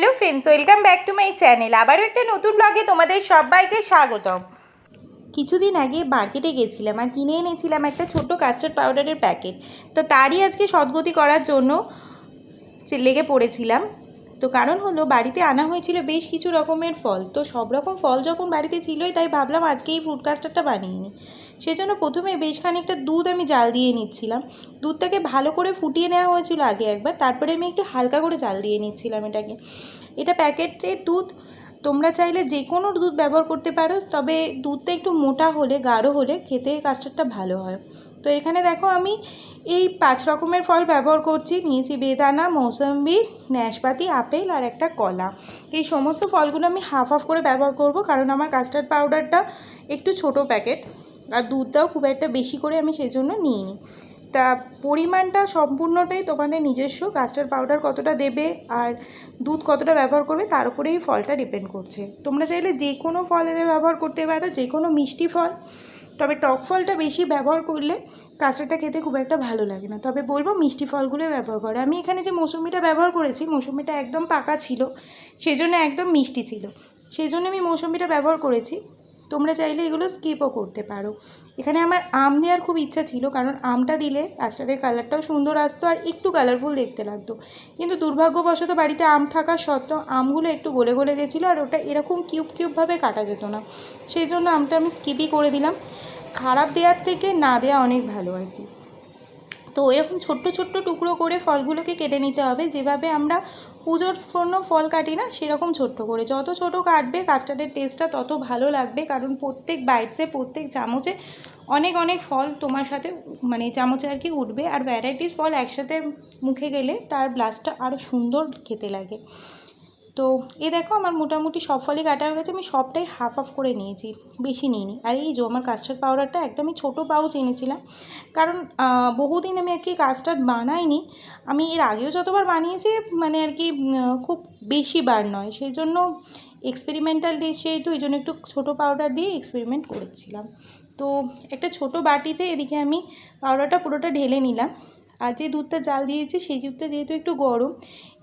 Hello friends, welcome back to my channel. আবারও একটা নতুন ব্লগে তোমাদের সবাইকে স্বাগতম। কিছুদিন আগে মার্কেটে গেছিলাম আর কিনে এনেছিলাম একটা ছোট্ট কাস্টার্ড পাউডারের প্যাকেট। তো তারই আজকে সদ্গতি করার জন্য লেগে পড়েছিলাম। তো কারণ হলো বাড়িতে আনা হয়েছিল বেশ কিছু রকমের ফল, তো সব রকম ফল যখন বাড়িতে ছিলই তাই ভাবলাম আজকে এই ফ্রুট কাস্টার্ডটা বানিয়ে নিই। সেজন্য প্রথমে বেশ খানিকটা দুধ আমি জাল দিয়ে নিচ্ছিলাম। দুধটাকে ভালো করে ফুটিয়ে নেওয়া হয়েছিল আগে একবার, তারপরে আমি একটু হালকা করে জাল দিয়ে নিচ্ছিলাম এটাকে। এটা প্যাকেটের দুধ, তোমরা চাইলে যে কোনো দুধ ব্যবহার করতে পারো, তবে দুধটা একটু মোটা হলে গাঢ় হলে খেতে কাস্টার্ডটা ভালো হয়। তো এখানে দেখো আমি এই 5 রকমের ফল ব্যবহার করছি। নিয়েছি বেদানা, মৌসম্বি, নাশপাতি, আপেল আর একটা কলা। এই সমস্ত ফলগুলো আমি হাফ হাফ করে ব্যবহার করব, কারণ আমার কাস্টার্ড পাউডারটা একটু ছোট প্যাকেট আর দুধটাও খুব একটা বেশি করে আমি সেই জন্য নিইনি। তা পরিমাণটা সম্পূর্ণটাই তোমাদের নিজস্ব, কাস্টার্ড পাউডার কতটা দেবে আর দুধ কতটা ব্যবহার করবে তার উপরেই ফলটা ডিপেন্ড করছে। তোমরা চাইলে যে কোনো ফল এদের ব্যবহার করতে পারো, যে কোনো মিষ্টি ফল, তবে টক ফলটা বেশি ব্যবহার করলে কাস্টার্ডটা খেতে খুব একটা ভালো লাগে না। তবে বলবো মিষ্টি ফলগুলো ব্যবহার করো। আমি এখানে যে মৌসুমিটা ব্যবহার করেছি, মৌসুমিটা একদম পাকা ছিল, সেজন্য একদম মিষ্টি ছিল, সেই জন্য আমি মৌসুমিটা ব্যবহার করেছি। তোমরা চাইলে এগুলো স্কিপও করতে পারো। এখানে আমার আম দেওয়ার খুব ইচ্ছা ছিল, কারণ আমটা দিলে কাস্টার্ডের কালারটাও সুন্দর আসতো আর একটু কালারফুল দেখতে লাগতো। কিন্তু দুর্ভাগ্যবশত বাড়িতে আম থাকা সত্ত্বেও আমগুলো একটু গলে গলে গেছিলো আর ওটা এরকম কিউব কিউবভাবে কাটা যেত না, সেই জন্য আমটা আমি স্কিপই করে দিলাম। খারাপ দেওয়ার থেকে না দেওয়া অনেক ভালো আর কি। তো এরকম ছোট্ট ছোট্ট টুকরো করে ফলগুলোকে কেটে নিতে হবে, যেভাবে আমরা পুজোর জন্য ফল কাটি না সেরকম ছোট্ট করে। যত ছোট কাটবে কাস্টার্ডের টেস্টটা তত ভালো লাগবে, কারণ প্রত্যেক বাইটসে প্রত্যেক চামচে অনেক অনেক ফল তোমার সাথে মানে চামচে আর কি উঠবে, আর ভ্যারাইটিস ফল একসাথে মুখে গেলে তার ব্লাস্টটা আরও সুন্দর খেতে লাগে। তো এই দেখো আমার মোটামুটি সব ফলই কাটা হয়ে গেছে, আমি সবটাই হাফ হাফ করে নিয়েছি, বেশি নিইনি। আর এই যে আমার কাস্টার্ড পাউডারটা একদমই ছোটো পাউচ এনেছিলাম, কারণ বহুদিন আমি আর কি কাস্টার্ড বানাইনি। আমি এর আগেও যতবার বানিয়েছি মানে আর কি খুব বেশি বার নয়, সেই জন্য এক্সপেরিমেন্টাল ডিশ যেহেতু এই জন্য একটু ছোটো পাউডার দিয়ে এক্সপেরিমেন্ট করেছিলাম। তো একটা ছোট বাটিতে এদিকে আমি পাউডারটা পুরোটা ঢেলে নিলাম। আর যে দুধটা জাল দিয়েছি সেই দুধটা যেহেতু একটু গরম,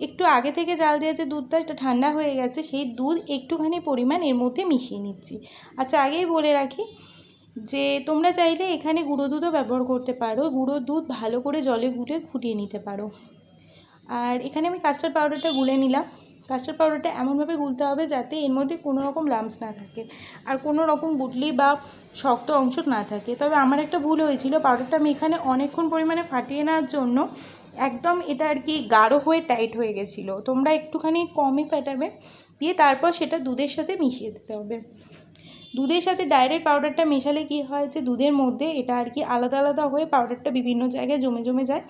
একটু আগে থেকে জাল দেওয়া যে দুধটা এটা ঠান্ডা হয়ে গেছে, সেই দুধ একটুখানি পরিমাণ এর মধ্যে মিশিয়ে নিচ্ছি। আচ্ছা, আগেই বলে রাখি যে তোমরা চাইলে এখানে গুঁড়ো দুধও ব্যবহার করতে পারো, গুঁড়ো দুধ ভালো করে জলে গুলে ফুটিয়ে নিতে পারো। আর এখানে আমি কাস্টার্ড পাউডারটা গুলে নিলাম। কাস্টার্ড পাউডারটা এমনভাবে গুলতে হবে যাতে এর মধ্যে কোনো রকম লাম্পস না থাকে আর কোনো রকম গুটলি বা শক্ত অংশ না থাকে। তবে আমার একটা ভুল হয়েছিল, পাউডারটা আমি এখানে অনেকক্ষণ পরিমাণে ফাটিয়ে নেওয়ার জন্য একদম এটা আর কি গাঢ় হয়ে টাইট হয়ে গেছিলো। তোমরা একটুখানি কমই ফাটাবে, দিয়ে তারপর সেটা দুধের সাথে মিশিয়ে দিতে হবে। দুধের সাথে ডাইরেক্ট পাউডারটা মেশালে কী হয় যে দুধের মধ্যে এটা আর কি আলাদা আলাদা হয়ে পাউডারটা বিভিন্ন জায়গায় জমে জমে যায়,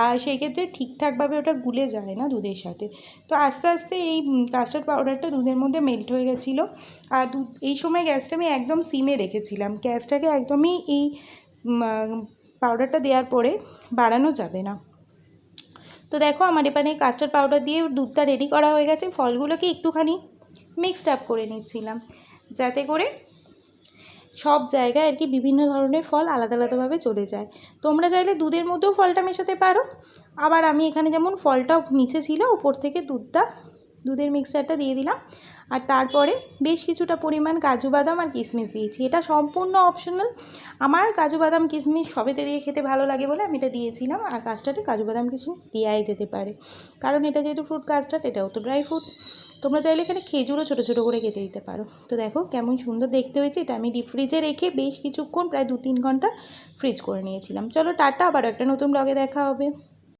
আর সেই ক্ষেত্রে ঠিকঠাকভাবে ওটা গুলে যায় না দুধের সাথে। তো আস্তে আস্তে এই কাস্টার্ড পাউডারটা দুধের মধ্যে মেল্ট হয়ে গেছিলো। আর এই সময় গ্যাসটা আমি একদম সিমে রেখেছিলাম, গ্যাসটাকে একদমই এই পাউডারটা দেওয়ার পরে বাড়ানো যাবে না। তো দেখো আমার এখানে কাস্টার্ড পাউডার দিয়ে দুধটা রেডি করা হয়ে গেছে। ফলগুলোকে একটুখানি মিক্সড আপ করে নিচ্ছিলাম, যাতে করে সব জায়গায় আর কি বিভিন্ন ধরনের ফল আলাদা আলাদাভাবে চলে যায়। তোমরা চাইলে দুধের মধ্যেও ফলটা মেশাতে পারো, আবার আমি এখানে যেমন ফলটা নিচে ছিল ওপর থেকে দুধের মিক্সচারটা দিয়ে দিলাম। আর তারপরে বেশ কিছুটা পরিমাণ কাজু বাদাম আর কিশমিশ দিয়েছি, এটা সম্পূর্ণ অপশনাল। আমার কাজু বাদাম কিশমিশ সবেতে দিয়ে খেতে ভালো লাগে বলে আমি এটা দিয়েছিলাম, আর কাস্টার্ডে কাজু বাদাম কিশমিশ দেওয়াই যেতে পারে, কারণ এটা যেহেতু ফ্রুট কাস্টার্ড এটাও তো ড্রাই ফ্রুটস। তোমরা চাইলে এখানে খেজুরও ছোটো ছোটো করে কেটে দিতে পারো। তো দেখো কেমন সুন্দর দেখতে হয়েছে। এটা আমি ডিপ ফ্রিজে রেখে বেশ কিছুক্ষণ প্রায় 2-3 ঘন্টা ফ্রিজ করে নিয়েছিলাম। চলো টাটা, আবার একটা নতুন ব্লগে দেখা হবে।